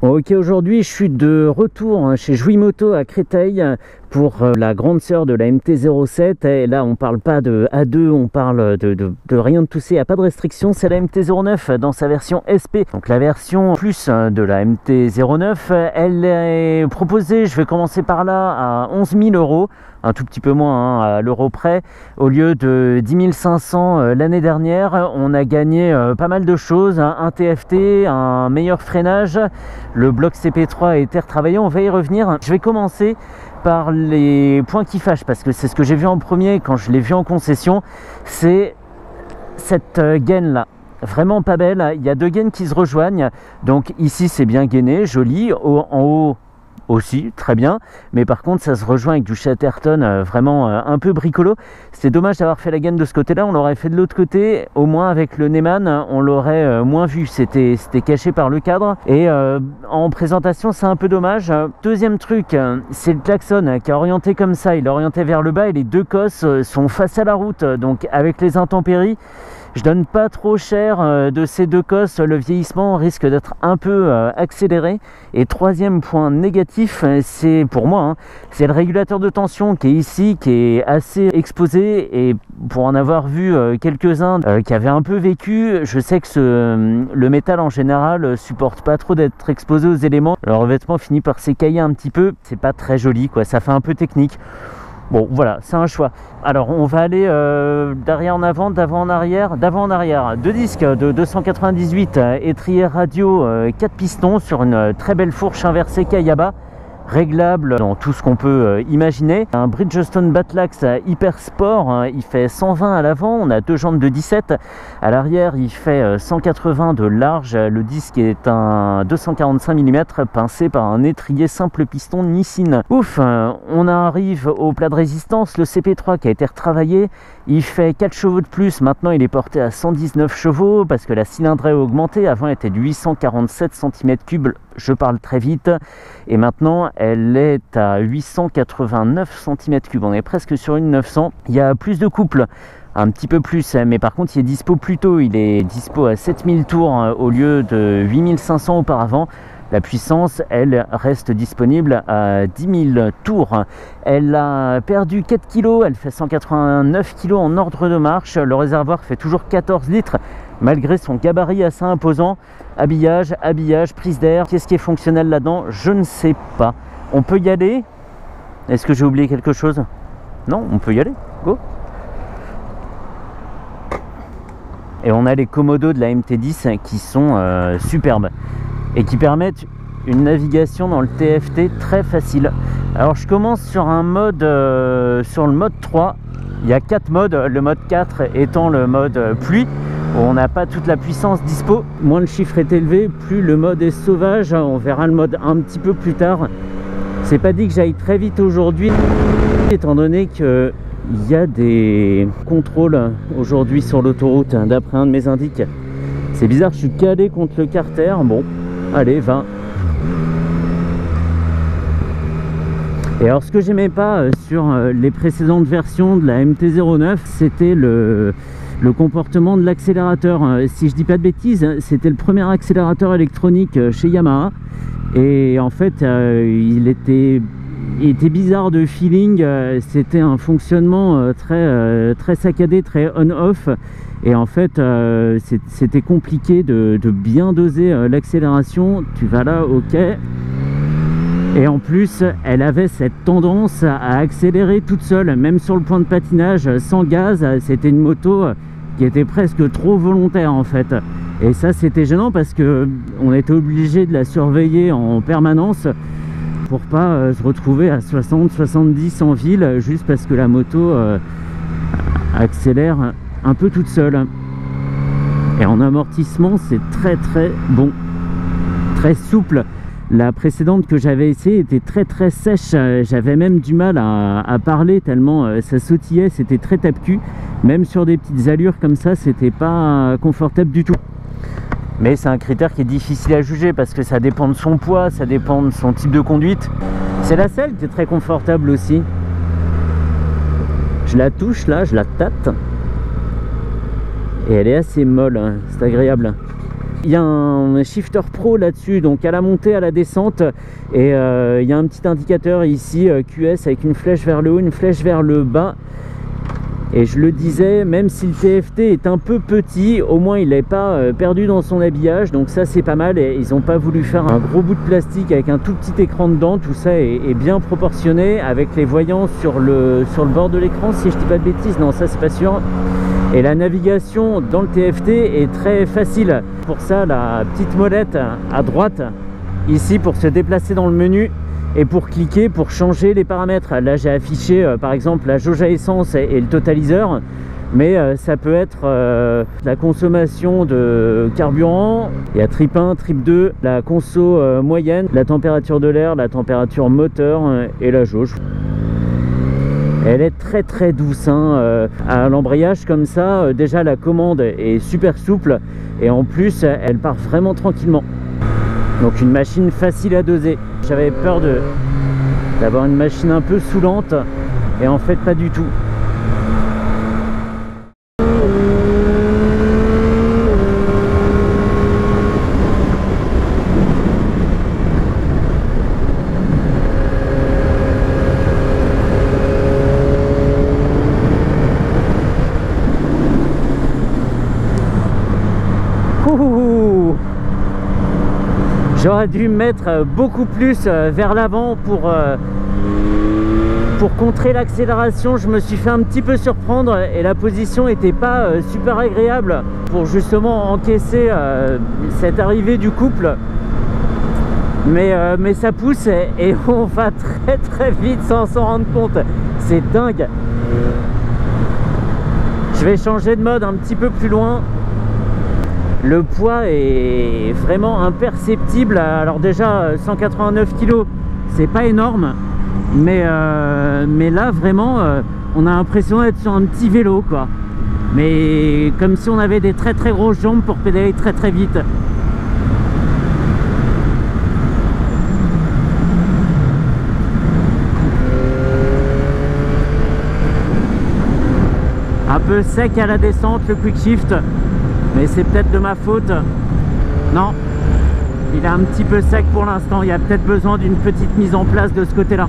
Ok, aujourd'hui je suis de retour chez Jouy-Moto à Créteil pour la grande sœur de la MT-07. Et là on parle pas de A2, on parle de rien de tout ça, il n'y a pas de restriction. C'est la MT-09 dans sa version SP. Donc la version plus de la MT-09, elle est proposée, je vais commencer par là, à 11 000 €. Un tout petit peu moins à l'euro près, au lieu de 10 500 l'année dernière. On a gagné pas mal de choses, un TFT, un meilleur freinage, le bloc CP3 a été retravaillé, on va y revenir. Je vais commencer par les points qui fâchent, parce que c'est ce que j'ai vu en premier quand je l'ai vu en concession, c'est cette gaine là. Vraiment pas belle, il y a deux gaines qui se rejoignent, donc ici c'est bien gainé, joli, en haut aussi, très bien, mais par contre ça se rejoint avec du Chatterton vraiment un peu bricolo. C'est dommage d'avoir fait la gaine de ce côté là, on l'aurait fait de l'autre côté, au moins avec le Neyman on l'aurait moins vu, c'était caché par le cadre, et en présentation c'est un peu dommage. Deuxième truc, c'est le klaxon qui est orienté comme ça, il est orienté vers le bas et les deux cosses sont face à la route, donc avec les intempéries je donne pas trop cher de ces deux cosses, le vieillissement risque d'être un peu accéléré. Et troisième point négatif, c'est pour moi, c'est le régulateur de tension qui est ici, qui est assez exposé, et pour en avoir vu quelques-uns qui avaient un peu vécu, je sais que le métal en général supporte pas trop d'être exposé aux éléments. Le revêtement finit par s'écailler un petit peu, c'est pas très joli quoi, ça fait un peu technique. Bon voilà, c'est un choix. Alors on va aller d'arrière en avant, d'avant en arrière, d'avant en arrière. Deux disques de 298, étrier radio, 4 pistons sur une très belle fourche inversée Kayaba, réglable dans tout ce qu'on peut imaginer. Un Bridgestone Batlax Hyper Sport, il fait 120 à l'avant, on a deux jantes de 17. À l'arrière il fait 180 de large, le disque est un 245 mm pincé par un étrier simple piston Nissin. Ouf, on arrive au plat de résistance, le CP3 qui a été retravaillé, il fait 4 chevaux de plus, maintenant il est porté à 119 chevaux parce que la cylindrée a augmenté, avant elle était de 847 cm3, je parle très vite, et maintenant elle est à 889 cm3, on est presque sur une 900. Il y a plus de couple, un petit peu plus, mais par contre il est dispo plus tôt, il est dispo à 7000 tours au lieu de 8500 auparavant. La puissance, elle, reste disponible à 10 000 tours. Elle a perdu 4 kg, elle fait 189 kg en ordre de marche. Le réservoir fait toujours 14 litres, malgré son gabarit assez imposant. Habillage, prise d'air. Qu'est-ce qui est fonctionnel là-dedans? Je ne sais pas. On peut y aller? Est-ce que j'ai oublié quelque chose? Non, on peut y aller. Go! Et on a les commodos de la MT10 qui sont superbes et qui permettent une navigation dans le TFT très facile. Alors je commence sur un mode, sur le mode 3. Il y a 4 modes, le mode 4 étant le mode pluie, où on n'a pas toute la puissance dispo. Moins le chiffre est élevé, plus le mode est sauvage. On verra le mode un petit peu plus tard. C'est pas dit que j'aille très vite aujourd'hui, étant donné que il y a des contrôles aujourd'hui sur l'autoroute, d'après un de mes indices. C'est bizarre, je suis calé contre le carter. Bon, allez, 20. Et alors ce que j'aimais pas sur les précédentes versions de la MT-09, c'était le comportement de l'accélérateur. Si je dis pas de bêtises, c'était le premier accélérateur électronique chez Yamaha, et en fait il était bizarre de feeling, c'était un fonctionnement très saccadé, très on-off, et en fait c'était compliqué de bien doser l'accélération. Tu vas là, ok, et en plus elle avait cette tendance à accélérer toute seule, même sur le point de patinage, sans gaz. C'était une moto qui était presque trop volontaire en fait, et ça c'était gênant parce que on était obligé de la surveiller en permanence pour pas se retrouver à 60-70 en ville juste parce que la moto accélère un peu toute seule. Et en amortissement c'est très bon, très souple. La précédente que j'avais essayé était très sèche, j'avais même du mal à parler tellement ça sautillait, c'était très tape-cul. Même sur des petites allures comme ça, c'était pas confortable du tout. Mais c'est un critère qui est difficile à juger parce que ça dépend de son poids, ça dépend de son type de conduite. C'est la selle qui est très confortable aussi. Je la touche là, je la tâte, et elle est assez molle, hein. C'est agréable. Il y a un shifter pro là-dessus, donc à la montée, à la descente, et il y a un petit indicateur ici QS avec une flèche vers le haut, une flèche vers le bas. Et je le disais, même si le TFT est un peu petit, au moins il n'est pas perdu dans son habillage, donc ça c'est pas mal. Et ils n'ont pas voulu faire un gros bout de plastique avec un tout petit écran dedans, tout ça est bien proportionné avec les voyants sur le bord de l'écran, si je dis pas de bêtises, non ça c'est pas sûr. Et la navigation dans le TFT est très facile. Pour ça, la petite molette à droite, ici pour se déplacer dans le menu, et pour cliquer, pour changer les paramètres. Là j'ai affiché par exemple la jauge à essence et le totaliseur, mais ça peut être la consommation de carburant. Il y a trip 1, trip 2, la conso moyenne, la température de l'air, la température moteur et la jauge. Elle est très très douce hein. À l'embrayage comme ça, déjà la commande est super souple et en plus elle part vraiment tranquillement. Donc une machine facile à doser. J'avais peur d'avoir une machine un peu saoulante et en fait pas du tout. J'aurais dû me mettre beaucoup plus vers l'avant pour contrer l'accélération. Je me suis fait un petit peu surprendre et la position n'était pas super agréable pour justement encaisser cette arrivée du couple. Mais ça pousse et on va très très vite sans s'en rendre compte. C'est dingue. Je vais changer de mode un petit peu plus loin. Le poids est vraiment imperceptible. Alors déjà 189 kg, c'est pas énorme, mais là vraiment on a l'impression d'être sur un petit vélo quoi. Mais comme si on avait des très très grosses jambes pour pédaler très très vite. Un peu sec à la descente le quick shift. Mais c'est peut-être de ma faute. Non, il est un petit peu sec pour l'instant. Il y a peut-être besoin d'une petite mise en place de ce côté-là.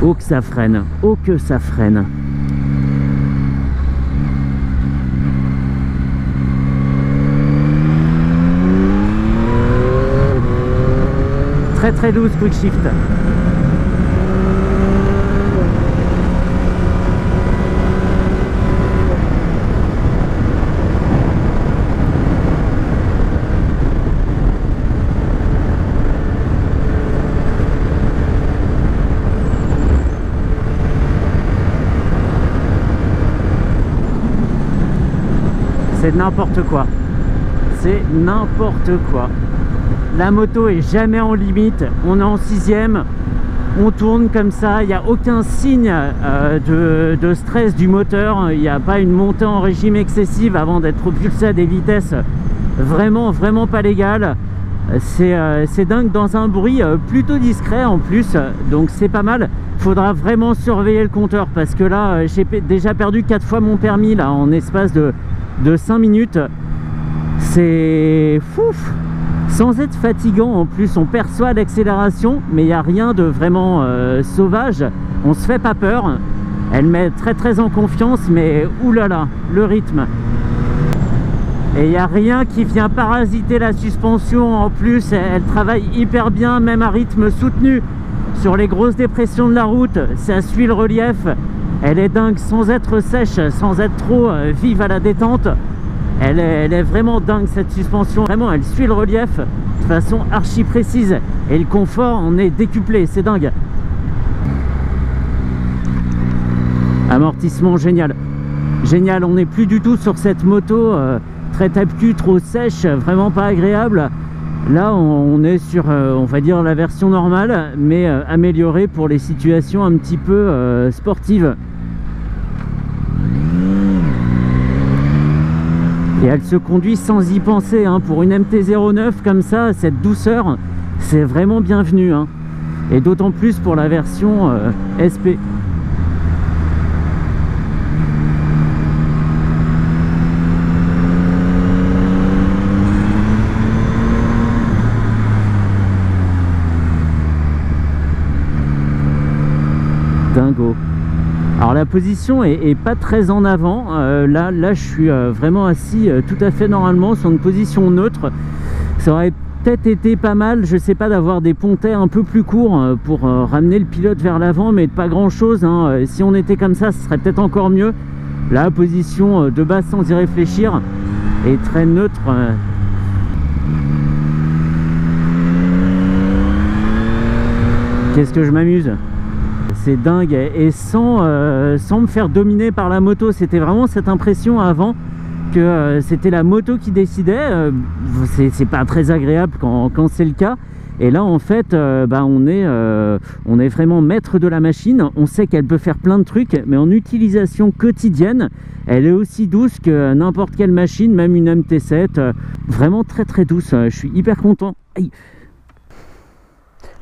Oh que ça freine, oh que ça freine. Très très douce quick shift. C'est n'importe quoi. C'est n'importe quoi. La moto est jamais en limite, on est en 6e, on tourne comme ça, il n'y a aucun signe de stress du moteur, il n'y a pas une montée en régime excessive avant d'être propulsé à des vitesses vraiment vraiment pas légales. C'est dingue, dans un bruit plutôt discret en plus, donc c'est pas mal. Il faudra vraiment surveiller le compteur parce que là j'ai déjà perdu 4 fois mon permis là en espace de 5 minutes. C'est fouf. Sans être fatigant en plus, on perçoit l'accélération, mais il n'y a rien de vraiment sauvage. On se fait pas peur. Elle met très très en confiance, mais oulala, le rythme. Et il n'y a rien qui vient parasiter la suspension. En plus, elle travaille hyper bien, même à rythme soutenu. Sur les grosses dépressions de la route, ça suit le relief. Elle est dingue sans être sèche, sans être trop vive à la détente. Elle est vraiment dingue cette suspension, vraiment elle suit le relief de façon archi précise et le confort on est décuplé, c'est dingue. Amortissement génial, génial, on n'est plus du tout sur cette moto très tape-cul, trop sèche, vraiment pas agréable. Là on est sur on va dire la version normale mais améliorée pour les situations un petit peu sportives. Et elle se conduit sans y penser hein. Pour une MT-09 comme ça, cette douceur, c'est vraiment bienvenu hein. et d'autant plus pour la version SP. Dingo. Alors la position est pas très en avant, là je suis vraiment assis tout à fait normalement sur une position neutre. Ça aurait peut-être été pas mal, je sais pas, d'avoir des pontets un peu plus courts pour ramener le pilote vers l'avant, mais pas grand chose, hein. Si on était comme ça, ce serait peut-être encore mieux. La position de base sans y réfléchir est très neutre. Qu'est-ce que je m'amuse! C'est dingue, et sans me faire dominer par la moto. C'était vraiment cette impression avant que c'était la moto qui décidait. C'est pas très agréable quand c'est le cas, et là en fait on est vraiment maître de la machine. On sait qu'elle peut faire plein de trucs, mais en utilisation quotidienne elle est aussi douce que n'importe quelle machine, même une MT7, vraiment très très douce. Je suis hyper content. Aïe.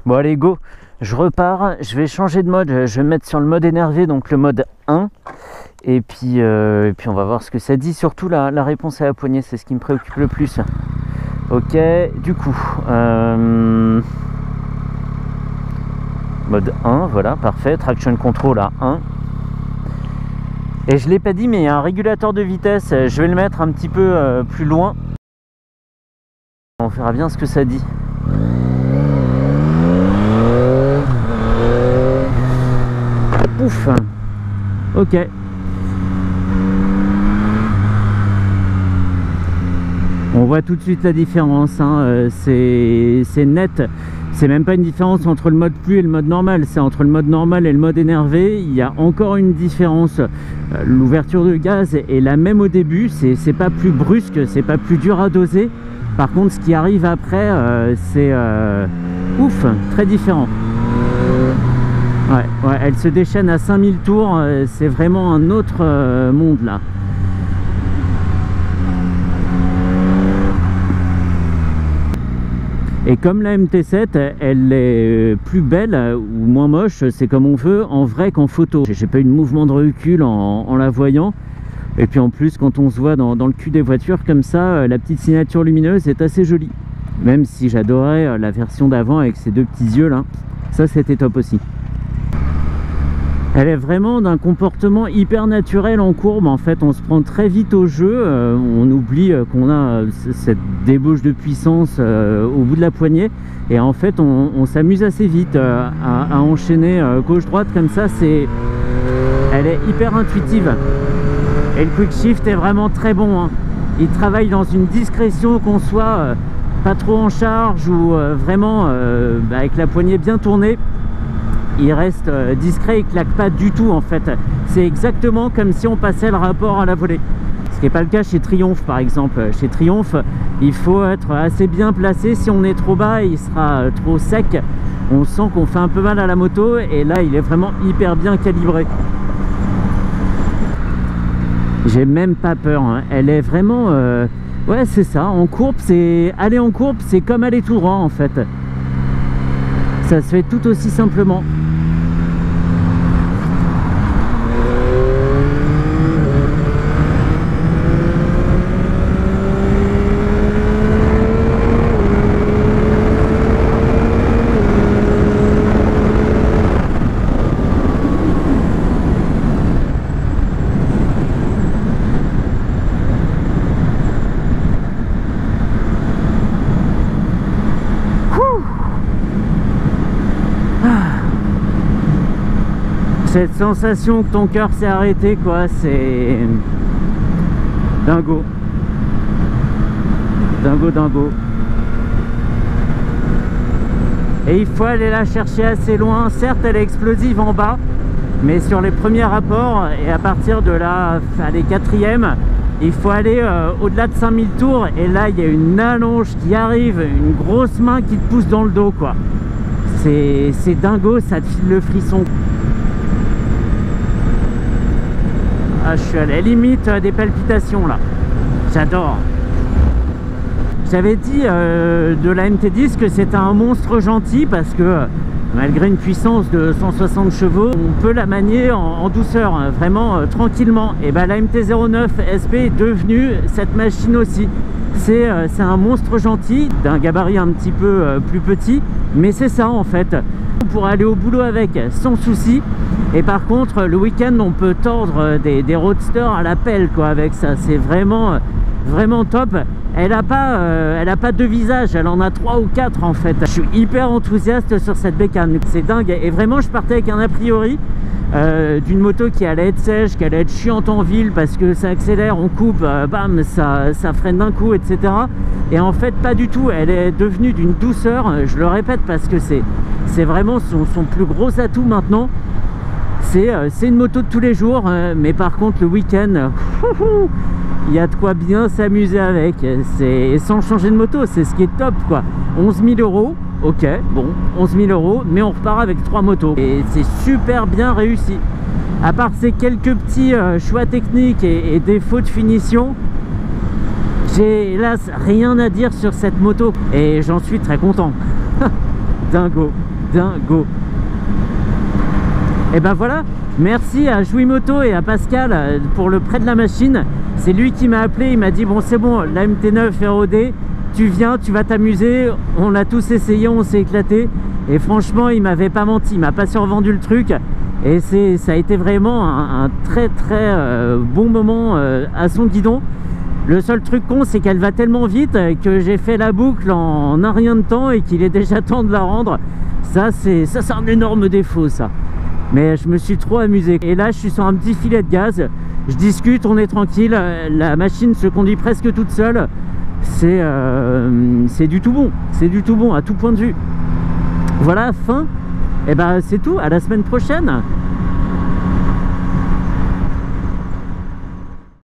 Bon allez, go, je repars, je vais changer de mode, je vais me mettre sur le mode énervé, donc le mode 1, et puis on va voir ce que ça dit. Surtout la réponse à la poignée, c'est ce qui me préoccupe le plus. Ok, du coup mode 1, voilà, parfait, traction control à 1. Et je l'ai pas dit, mais il y a un régulateur de vitesse, je vais le mettre un petit peu plus loin. On verra bien ce que ça dit. Ouf. Ok. On voit tout de suite la différence, hein. C'est net. C'est même pas une différence entre le mode pluie et le mode normal, c'est entre le mode normal et le mode énervé. Il y a encore une différence. L'ouverture de gaz est la même au début, c'est pas plus brusque, c'est pas plus dur à doser. Par contre, ce qui arrive après, c'est ouf, très différent. Ouais, elle se déchaîne à 5000 tours, c'est vraiment un autre monde là. Et comme la MT7, elle est plus belle ou moins moche, c'est comme on veut, en vrai qu'en photo. J'ai pas eu de mouvement de recul en la voyant. Et puis en plus, quand on se voit dans le cul des voitures comme ça, la petite signature lumineuse est assez jolie. Même si j'adorais la version d'avant avec ces deux petits yeux là, ça c'était top aussi. Elle est vraiment d'un comportement hyper naturel en courbe. En fait, on se prend très vite au jeu. On oublie qu'on a cette débauche de puissance au bout de la poignée. Et en fait, on s'amuse assez vite à enchaîner gauche-droite comme ça. Elle est hyper intuitive. Et le quick shift est vraiment très bon, hein. Il travaille dans une discrétion, qu'on soit pas trop en charge ou vraiment avec la poignée bien tournée. Il reste discret, il claque pas du tout en fait. C'est exactement comme si on passait le rapport à la volée. Ce qui n'est pas le cas chez Triumph par exemple. Chez Triumph, il faut être assez bien placé. Si on est trop bas, il sera trop sec. On sent qu'on fait un peu mal à la moto, et là il est vraiment hyper bien calibré. J'ai même pas peur, hein. Elle est vraiment... ouais, c'est ça, en courbe, c'est... Aller en courbe, c'est comme aller tout droit en fait. Ça se fait tout aussi simplement. Cette sensation que ton cœur s'est arrêté, quoi, c'est dingo. Dingo, dingo. Et il faut aller la chercher assez loin. Certes, elle est explosive en bas, mais sur les premiers rapports, et à partir de la quatrième, il faut aller au-delà de 5000 tours. Et là, il y a une allonge qui arrive, une grosse main qui te pousse dans le dos, quoi. C'est dingo, ça te file le frisson. Ah, je suis à la limite des palpitations là. J'adore. J'avais dit de la MT10 que c'était un monstre gentil parce que malgré une puissance de 160 chevaux, on peut la manier en douceur, hein, vraiment tranquillement. Et ben la MT-09 SP est devenue cette machine aussi. C'est un monstre gentil, d'un gabarit un petit peu plus petit, mais c'est ça en fait. Pour aller au boulot avec sans souci. Et par contre le week-end on peut tordre des roadsters à la pelle quoi avec ça. C'est vraiment top. Elle a pas deux visages, elle en a 3 ou 4 en fait. Je suis hyper enthousiaste sur cette bécane, c'est dingue. Et vraiment je partais avec un a priori d'une moto qui allait être sèche, qui allait être chiante en ville parce que ça accélère, on coupe, bam, ça freine d'un coup, etc. Et en fait pas du tout, elle est devenue d'une douceur, je le répète parce que c'est vraiment son plus gros atout maintenant. C'est une moto de tous les jours, mais par contre le week-end, il y a de quoi bien s'amuser avec. Sans changer de moto, c'est ce qui est top quoi. 11 000 €, ok, bon, 11 000 €, mais on repart avec 3 motos. Et c'est super bien réussi. À part ces quelques petits choix techniques et défauts de finition, j'ai hélas rien à dire sur cette moto. Et j'en suis très content. Dingo, dingo. Et ben voilà, merci à Jouimoto et à Pascal pour le prêt de la machine. C'est lui qui m'a appelé, il m'a dit bon c'est bon, la MT9 est rodée, tu viens, tu vas t'amuser. On l'a tous essayé, on s'est éclaté. Et franchement il m'avait pas menti, il m'a pas survendu le truc. Et ça a été vraiment un très bon moment à son guidon. Le seul truc con c'est qu'elle va tellement vite que j'ai fait la boucle en un rien de temps et qu'il est déjà temps de la rendre. Ça c'est un énorme défaut ça. Mais je me suis trop amusé. Et là je suis sur un petit filet de gaz, je discute, on est tranquille, la machine se conduit presque toute seule. C'est du tout bon, c'est du tout bon à tout point de vue. Voilà, fin. Et ben c'est tout, à la semaine prochaine.